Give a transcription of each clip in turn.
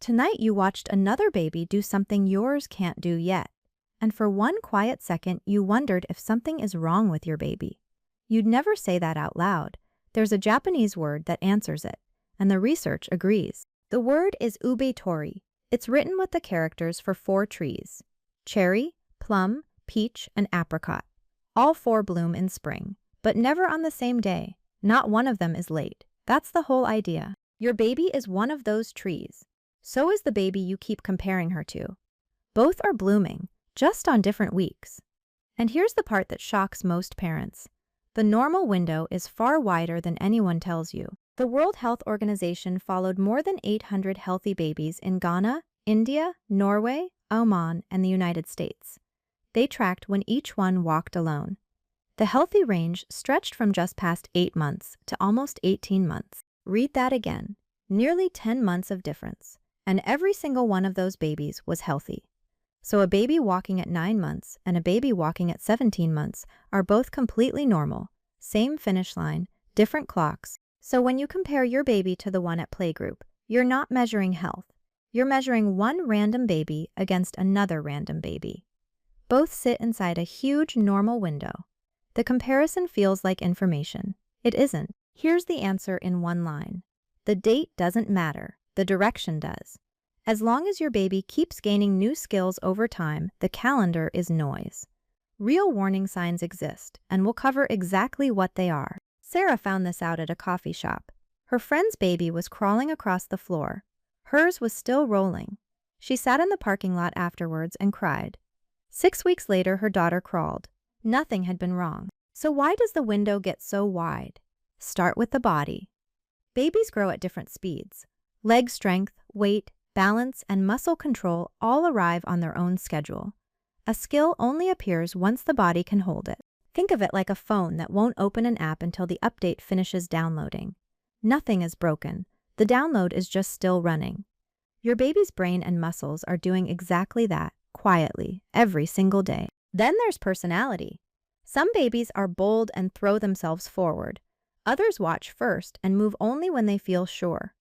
Tonight you watched another baby do something yours can't do yet. And for one quiet second, you wondered if something is wrong with your baby. You'd never say that out loud. There's a Japanese word that answers it, and the research agrees. The word is ubetori. It's written with the characters for 4 trees: cherry, plum, peach, and apricot. All 4 bloom in spring, but never on the same day. Not one of them is late. That's the whole idea. Your baby is one of those trees. So is the baby you keep comparing her to. Both are blooming, just on different weeks. And here's the part that shocks most parents. The normal window is far wider than anyone tells you. The World Health Organization followed more than 800 healthy babies in Ghana, India, Norway, Oman, and the United States. They tracked when each one walked alone. The healthy range stretched from just past 8 months to almost 18 months. Read that again. Nearly 10 months of difference. And every single one of those babies was healthy. So a baby walking at 9 months and a baby walking at 17 months are both completely normal. Same finish line, different clocks. So when you compare your baby to the one at playgroup, you're not measuring health. You're measuring one random baby against another random baby. Both sit inside a huge normal window. The comparison feels like information. It isn't. Here's the answer in one line. The date doesn't matter. The direction does. As long as your baby keeps gaining new skills over time, the calendar is noise. Real warning signs exist, and we'll cover exactly what they are. Sarah found this out at a coffee shop. Her friend's baby was crawling across the floor. Hers was still rolling. She sat in the parking lot afterwards and cried. 6 weeks later, her daughter crawled. Nothing had been wrong. So why does the window get so wide? Start with the body. Babies grow at different speeds. Leg strength, weight, balance, and muscle control all arrive on their own schedule. A skill only appears once the body can hold it. Think of it like a phone that won't open an app until the update finishes downloading. Nothing is broken. The download is just still running. Your baby's brain and muscles are doing exactly that, quietly, every single day. Then there's personality. Some babies are bold and throw themselves forward. Others watch first and move only when they feel sure.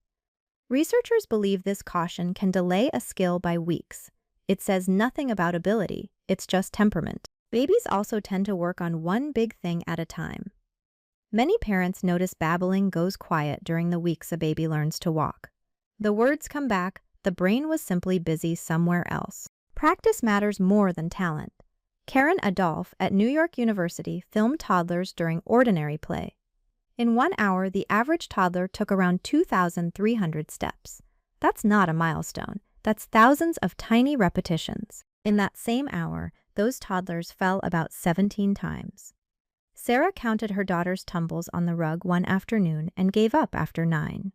Researchers believe this caution can delay a skill by weeks. It says nothing about ability, it's just temperament. Babies also tend to work on one big thing at a time. Many parents notice babbling goes quiet during the weeks a baby learns to walk. The words come back, the brain was simply busy somewhere else. Practice matters more than talent. Karen Adolph at New York University filmed toddlers during ordinary play. In 1 hour, the average toddler took around 2,300 steps. That's not a milestone. That's thousands of tiny repetitions. In that same hour, those toddlers fell about 17 times. Sarah counted her daughter's tumbles on the rug one afternoon and gave up after 9.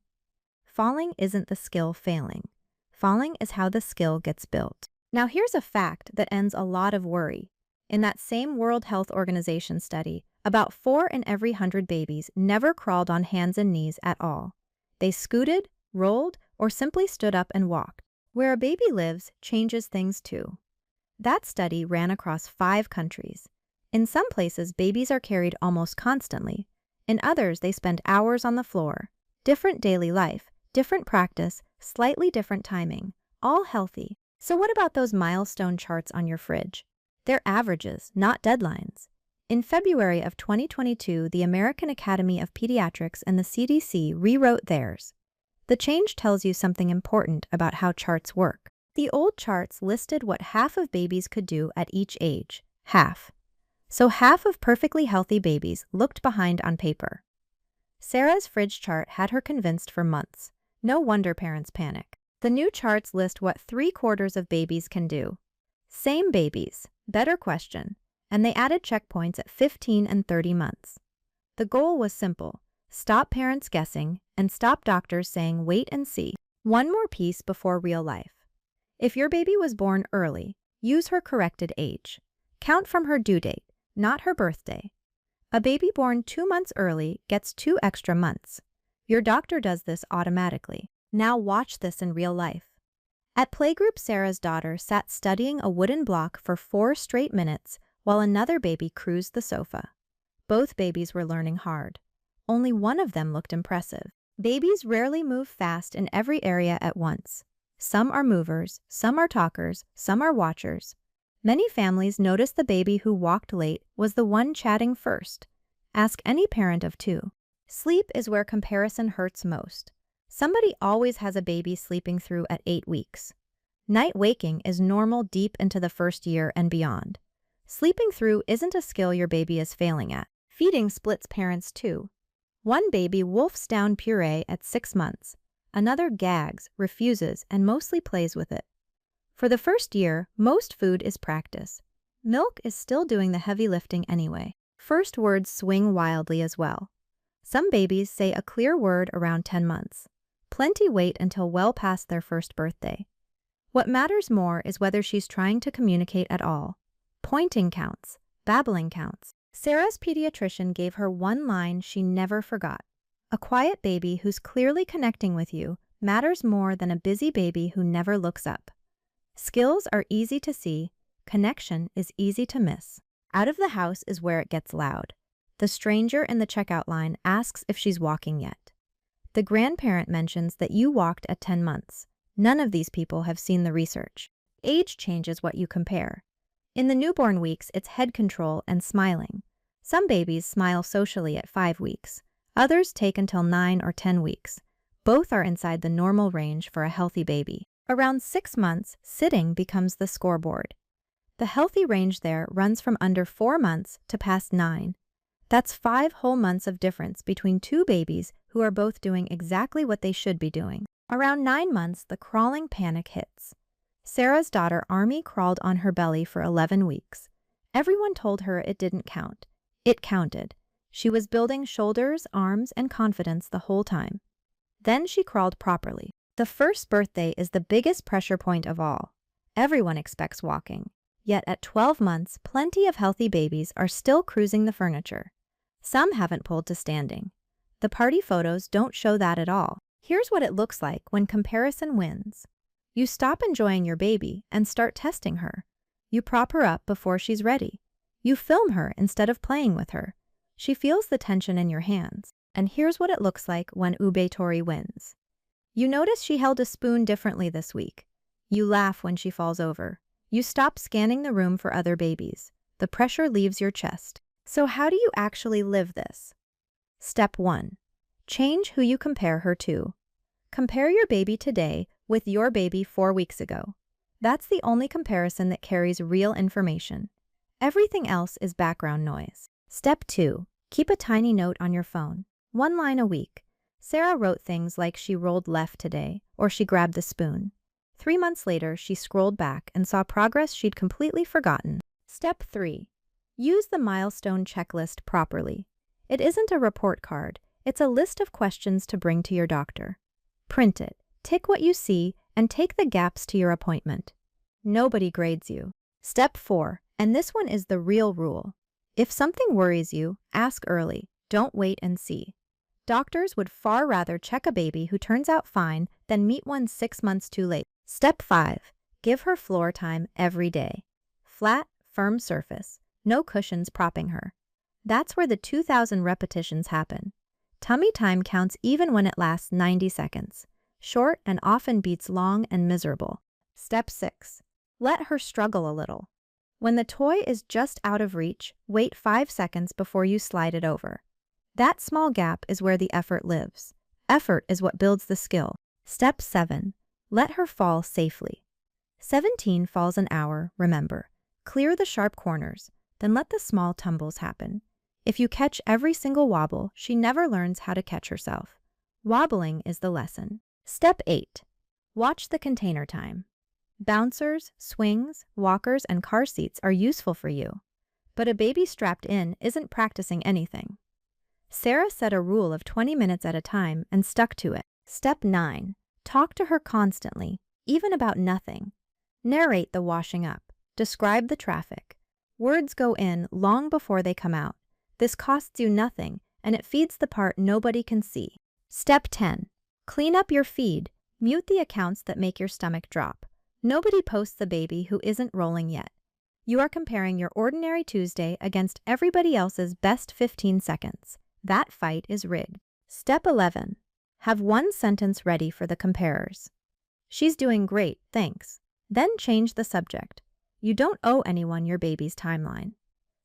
Falling isn't the skill failing. Falling is how the skill gets built. Now here's a fact that ends a lot of worry. In that same World Health Organization study, about 4 in every 100 babies never crawled on hands and knees at all. They scooted, rolled, or simply stood up and walked. Where a baby lives changes things too. That study ran across 5 countries. In some places, babies are carried almost constantly. In others, they spend hours on the floor. Different daily life, different practice, slightly different timing, all healthy. So what about those milestone charts on your fridge? They're averages, not deadlines. In February of 2022, the American Academy of Pediatrics and the CDC rewrote theirs. The change tells you something important about how charts work. The old charts listed what half of babies could do at each age. Half. So half of perfectly healthy babies looked behind on paper. Sarah's fridge chart had her convinced for months. No wonder parents panic. The new charts list what 3/4 of babies can do. Same babies, better question. And they added checkpoints at 15 and 30 months. The goal was simple: stop parents guessing and stop doctors saying wait and see. One more piece before real life. If your baby was born early, use her corrected age. Count from her due date, not her birthday. A baby born 2 months early gets 2 extra months. Your doctor does this automatically. Now watch this in real life. At playgroup, Sarah's daughter sat studying a wooden block for 4 straight minutes while another baby cruised the sofa. Both babies were learning hard. Only one of them looked impressive. Babies rarely move fast in every area at once. Some are movers, some are talkers, some are watchers. Many families notice the baby who walked late was the one chatting first. Ask any parent of two. Sleep is where comparison hurts most. Somebody always has a baby sleeping through at 8 weeks. Night waking is normal deep into the first year and beyond. Sleeping through isn't a skill your baby is failing at. Feeding splits parents too. One baby wolfs down puree at 6 months. Another gags, refuses, and mostly plays with it. For the first year, most food is practice. Milk is still doing the heavy lifting anyway. First words swing wildly as well. Some babies say a clear word around 10 months. Plenty wait until well past their first birthday. What matters more is whether she's trying to communicate at all. Pointing counts. Babbling counts. Sarah's pediatrician gave her one line she never forgot. A quiet baby who's clearly connecting with you matters more than a busy baby who never looks up. Skills are easy to see. Connection is easy to miss. Out of the house is where it gets loud. The stranger in the checkout line asks if she's walking yet. The grandparent mentions that you walked at 10 months. None of these people have seen the research. Age changes what you compare. In the newborn weeks, it's head control and smiling. Some babies smile socially at 5 weeks. Others take until 9 or 10 weeks. Both are inside the normal range for a healthy baby. Around 6 months, sitting becomes the scoreboard. The healthy range there runs from under 4 months to past 9. That's 5 whole months of difference between two babies who are both doing exactly what they should be doing. Around 9 months, the crawling panic hits. Sarah's daughter Army crawled on her belly for 11 weeks. Everyone told her it didn't count. It counted. She was building shoulders, arms, and confidence the whole time. Then she crawled properly. The first birthday is the biggest pressure point of all. Everyone expects walking. Yet at 12 months, plenty of healthy babies are still cruising the furniture. Some haven't pulled to standing. The party photos don't show that at all. Here's what it looks like when comparison wins. You stop enjoying your baby and start testing her. You prop her up before she's ready. You film her instead of playing with her. She feels the tension in your hands. And here's what it looks like when Ube Tori wins. You notice she held a spoon differently this week. You laugh when she falls over. You stop scanning the room for other babies. The pressure leaves your chest. So how do you actually live this? Step 1. Change who you compare her to. Compare your baby today with your baby 4 weeks ago. That's the only comparison that carries real information. Everything else is background noise. Step 2. Keep a tiny note on your phone. 1 line a week. Sarah wrote things like she rolled left today, or she grabbed the spoon. 3 months later, she scrolled back and saw progress she'd completely forgotten. Step 3. Use the milestone checklist properly. It isn't a report card. It's a list of questions to bring to your doctor. Print it, tick what you see, and take the gaps to your appointment. Nobody grades you. Step 4, and this one is the real rule. If something worries you, ask early. Don't wait and see. Doctors would far rather check a baby who turns out fine than meet one 6 months too late. Step 5. Give her floor time every day. Flat, firm surface. No cushions propping her. That's where the 2,000 repetitions happen. Tummy time counts even when it lasts 90 seconds. Short and often beats long and miserable. Step 6. Let her struggle a little. When the toy is just out of reach, wait 5 seconds before you slide it over. That small gap is where the effort lives. Effort is what builds the skill. Step 7. Let her fall safely. 17 falls an hour, remember. Clear the sharp corners, then let the small tumbles happen. If you catch every single wobble, she never learns how to catch herself. Wobbling is the lesson. Step 8. Watch the container time. Bouncers, swings, walkers, and car seats are useful for you. But a baby strapped in isn't practicing anything. Sarah set a rule of 20 minutes at a time and stuck to it. Step 9. Talk to her constantly, even about nothing. Narrate the washing up. Describe the traffic. Words go in long before they come out. This costs you nothing, and it feeds the part nobody can see. Step 10. Clean up your feed. Mute the accounts that make your stomach drop. Nobody posts a baby who isn't rolling yet. You are comparing your ordinary Tuesday against everybody else's best 15 seconds. That fight is rigged. Step 11. Have one sentence ready for the comparers. "She's doing great, thanks." Then change the subject. You don't owe anyone your baby's timeline.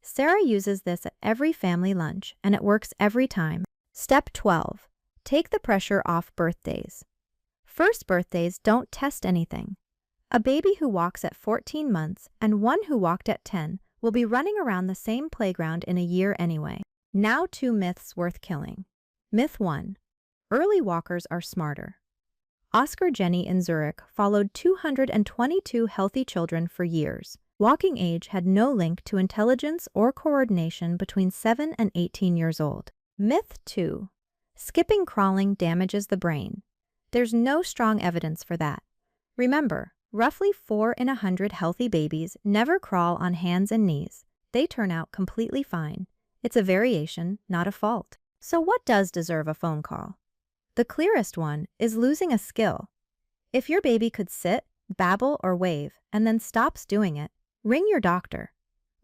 Sarah uses this at every family lunch, and it works every time. Step 12. Take the pressure off birthdays. First birthdays don't test anything. A baby who walks at 14 months and one who walked at 10 will be running around the same playground in a year anyway. Now 2 myths worth killing. Myth 1. Early walkers are smarter. Oscar Jenny in Zurich followed 222 healthy children for years. Walking age had no link to intelligence or coordination between 7 and 18 years old. Myth 2. Skipping crawling damages the brain. There's no strong evidence for that. Remember, roughly 4 in 100 healthy babies never crawl on hands and knees. They turn out completely fine. It's a variation, not a fault. So what does deserve a phone call? The clearest one is losing a skill. If your baby could sit, babble, or wave, and then stops doing it, ring your doctor.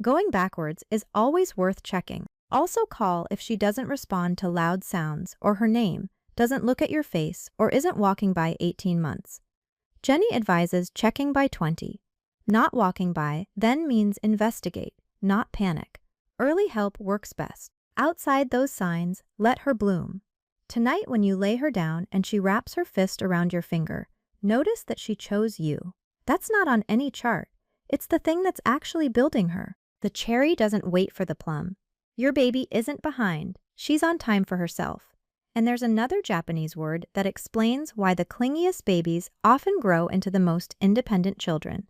Going backwards is always worth checking. Also call if she doesn't respond to loud sounds or her name, doesn't look at your face, or isn't walking by 18 months. Jenny advises checking by 20. Not walking by then means investigate, not panic. Early help works best. Outside those signs, let her bloom. Tonight when you lay her down and she wraps her fist around your finger, notice that she chose you. That's not on any chart. It's the thing that's actually building her. The cherry doesn't wait for the plum. Your baby isn't behind. She's on time for herself. And there's another Japanese word that explains why the clingiest babies often grow into the most independent children.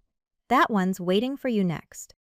That one's waiting for you next.